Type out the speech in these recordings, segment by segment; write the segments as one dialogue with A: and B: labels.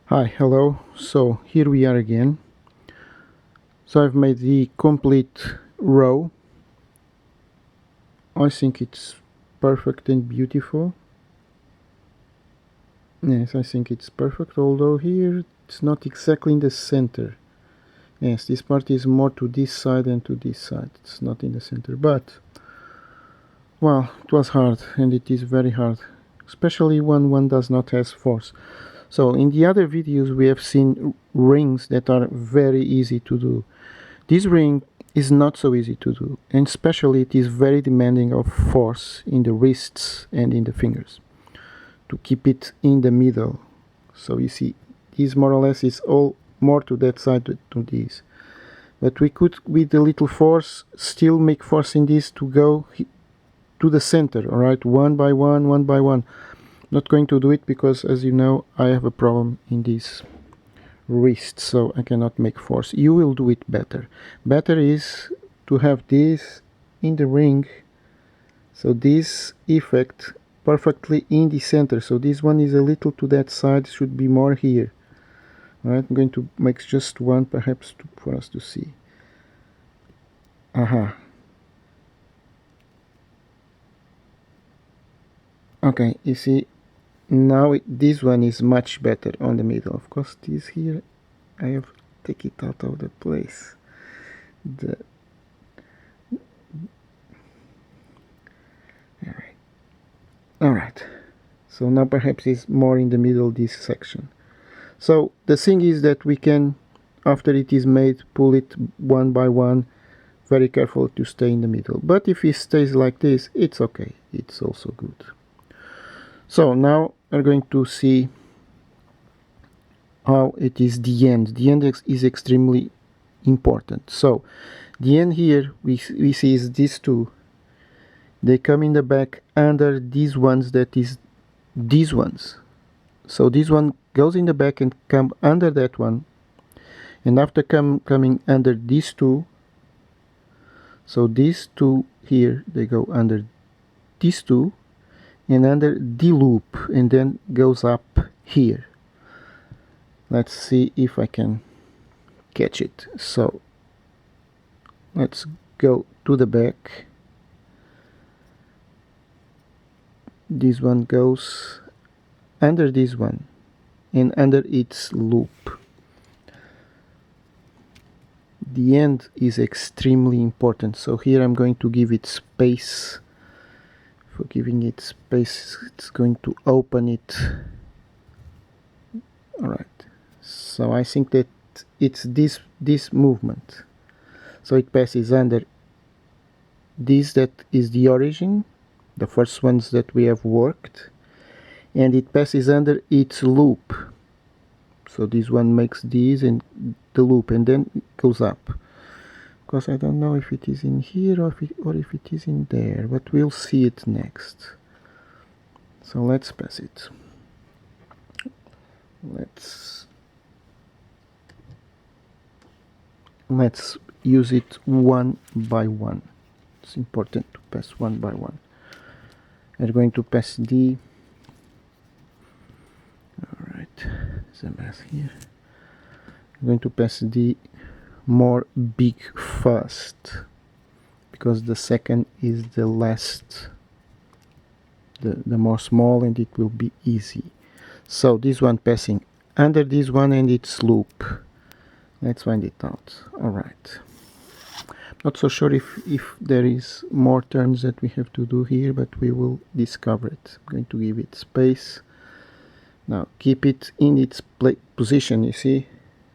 A: Hi, hello. So here we are again. So I've made the complete row. I think it's perfect and beautiful. Yes, I think it's perfect, although here it's not exactly in the center. Yes, this part is more to this side and to this side. It's not in the center, but well, it was hard and it is very hard, especially when one does not have force. So in the other videos we have seen rings that are very easy to do. This ring is not so easy to do, and especially it is very demanding of force in the wrists and in the fingers to keep it in the middle. So you see, this more or less is all more to that side to this. But we could, with a little force, still make force in this to go to the center, alright, one by one, one by one. Not going to do it because, as you know, I have a problem in this wrist, so I cannot make force. You will do it better. Better is to have this in the ring, so this effect perfectly in the center. So this one is a little to that side, should be more here. Alright, I'm going to make just one perhaps for us to see. Aha. Okay, you see, now this one is much better on the middle. Of course, this here, I have to take it out of the place. Alright, so now perhaps it's more in the middle, this section. So the thing is that we can, after it is made, pull it one by one, very careful to stay in the middle. But if it stays like this, it's okay, it's also good. So now we're going to see how it is the end. The end is extremely important. So the end here we see is these two. They come in the back under these ones, that is these ones. So this one goes in the back and come under that one, and after coming under these two, so these two here, they go under these two and under the loop, and then goes up here. Let's see if I can catch it. So let's go to the back. This one goes under this one and under its loop. The end is extremely important, so here I'm going to give it space. For giving it space, it's going to open it. Alright, so I think that it's this movement. So it passes under this, that is the origin, the first ones that we have worked, and it passes under its loop. So this one makes this and the loop, and then it goes up. Because I don't know if it is in here or if it is in there, but we'll see it next. So let's pass it. Let's use it one by one. It's important to pass one by one. We're going to pass the, alright, there's a mess here. I'm going to pass the more big first, because the second is the last, the more small, and it will be easy. So this one passing under this one and its loop. Let's find it out. Alright, not so sure if there is more turns that we have to do here, but we will discover it. I'm going to give it space. Now keep it in its position, you see.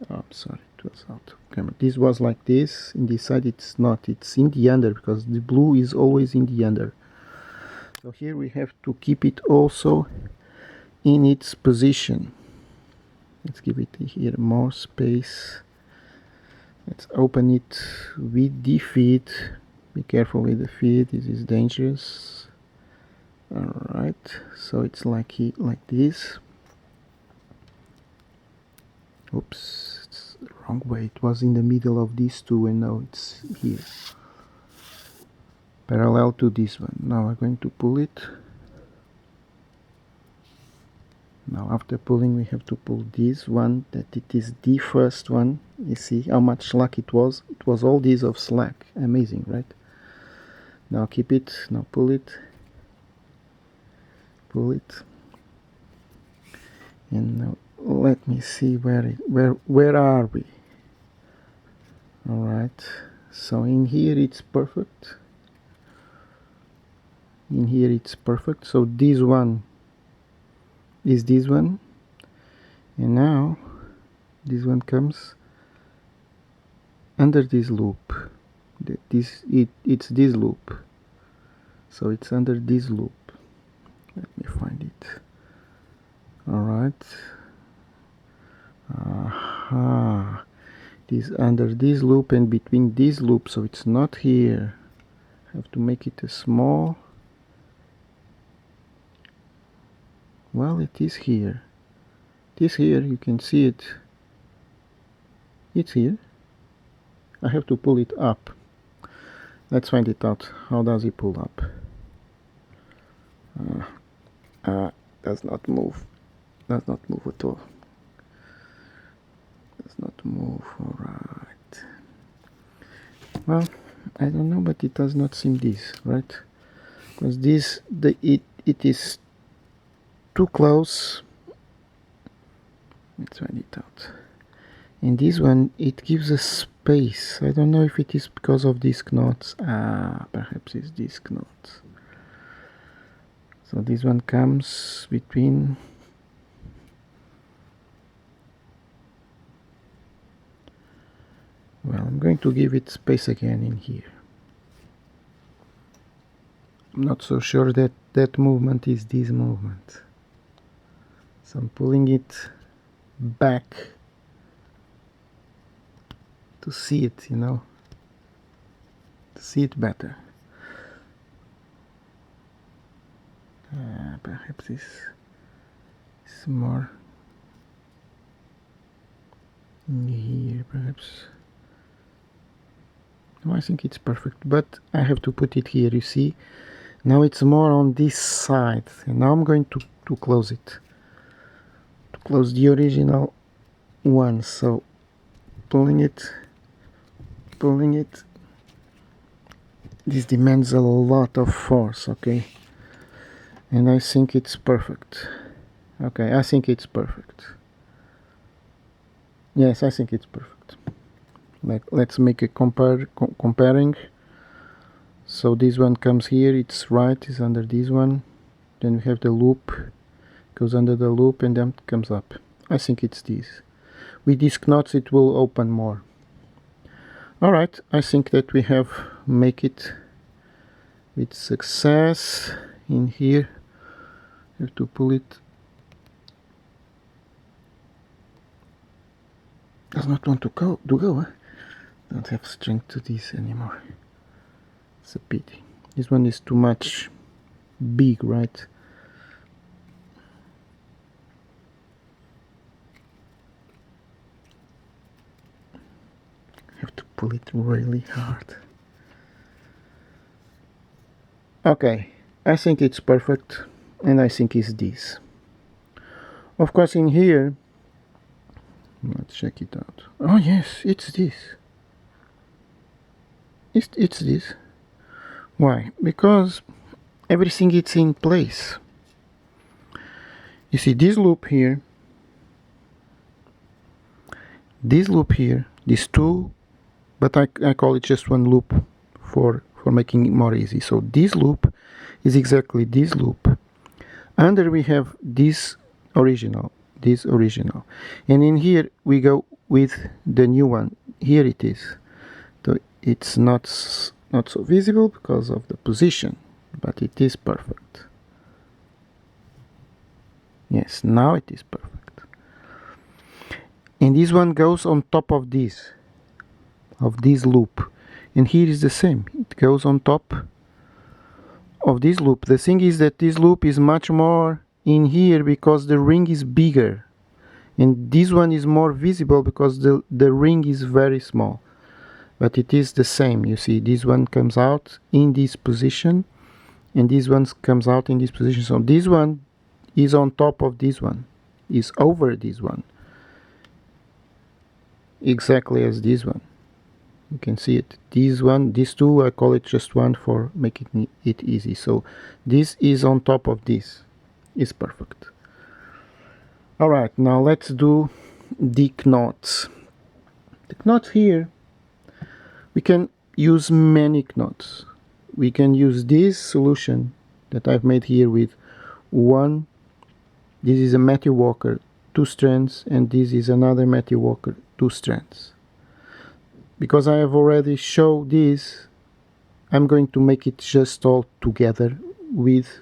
A: Oh, I'm sorry, it was out of camera. This was like this, in this side it's not, it's in the under, because the blue is always in the under. So here we have to keep it also in its position. Let's give it here more space. Let's open it with the feet. Be careful with the feet, this is dangerous. Alright, so it's like this. Oops, it's the wrong way. It was in the middle of these two and now it's here. Parallel to this one. Now I'm going to pull it. Now after pulling we have to pull this one, that it is the first one. You see how much slack it was? It was all these of slack. Amazing, right? Now keep it, now pull it, and now let me see where are we? Alright, so in here it's perfect. In here it's perfect. So this one is this one, and now this one comes under this loop. It's this loop, so it's under this loop. Let me find it. Alright, it is under this loop and between this loop, so it's not here. I have to make it a small. Well, it is here. It is here, you can see it. It's here. I have to pull it up. Let's find it out. How does it pull up? Does not move. Does not move at all. Does not move. Alright. Well, I don't know, but it does not seem this, right? Because this, it is too close. Let's find it out. And this one, it gives a space. I don't know if it is because of disc knots. Perhaps it's disc knots. So this one comes between. Well, I'm going to give it space again in here. I'm not so sure that that movement is this movement. So I'm pulling it back to see it, you know, to see it better. Perhaps it's more in here, perhaps. No, I think it's perfect, but I have to put it here, you see. Now it's more on this side, and now I'm going to close it, to close the original one. So pulling it, this demands a lot of force, okay? And I think it's perfect. Okay, I think it's perfect. Yes, I think it's perfect. Let's make a comparing. So this one comes here, it's right, it's under this one. Then we have the loop, goes under the loop and then comes up. I think it's this. With these knots it will open more. Alright, I think that we have make it with success. In here, you have to pull it. Does not want to go, huh? Don't have strength to this anymore. It's a pity. This one is too much big, right? Have to pull it really hard. Okay, I think it's perfect, and I think it's this. Of course, in here, let's check it out. Oh yes, it's this. It's this. Why? Because everything is in place. You see this loop here, these two, but I call it just one loop for making it more easy. So this loop is exactly this loop. Under we have this original, and in here we go with the new one. Here it is. So it's not so visible because of the position, but it is perfect. Yes, now it is perfect. And this one goes on top of this loop, and here is the same. It goes on top of this loop. The thing is that this loop is much more in here because the ring is bigger, and this one is more visible because the ring is very small. But it is the same. You see, this one comes out in this position, and this one comes out in this position. So this one is on top of this one. is over this one, exactly as this one. You can see it. This one, these two, I call it just one for making it easy. So this is on top of this. It's perfect. Alright, now let's do the knots. The knots here, we can use many knots. We can use this solution that I've made here with one. This is a Matthew Walker 2 strands, and this is another Matthew Walker 2 strands. Because I have already shown this, I'm going to make it just all together with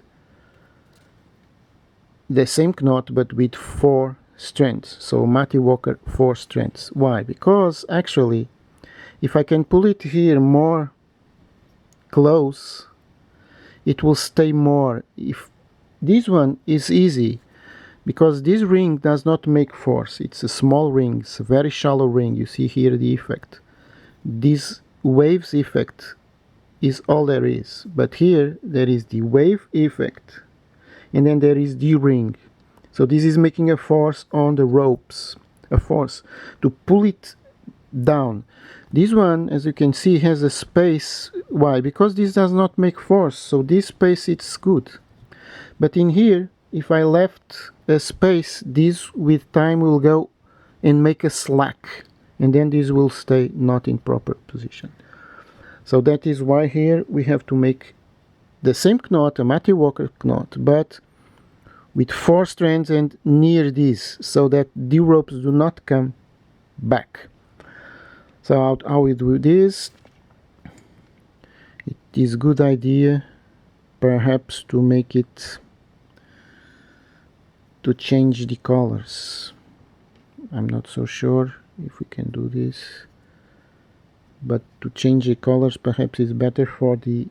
A: the same knot but with 4 strands. So Matthew Walker 4 strands. Why? Because actually, if I can pull it here more close, it will stay more. If this one is easy, because this ring does not make force. It's a small ring, it's a very shallow ring. You see here the effect. This waves effect is all there is, but here there is the wave effect and then there is the ring. So this is making a force on the ropes, a force to pull it down. This one, as you can see, has a space. Why? Because this does not make force, so this space it's good. But in here, if I left a space, this with time will go and make a slack, and then this will stay not in proper position. So that is why here we have to make the same knot, a Matthew Walker knot, but with 4 strands and near this, so that the ropes do not come back. So how we do this? It is a good idea perhaps to make it, to change the colors. I'm not so sure if we can do this, but to change the colors perhaps is better for the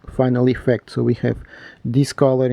A: final effect. So we have this color in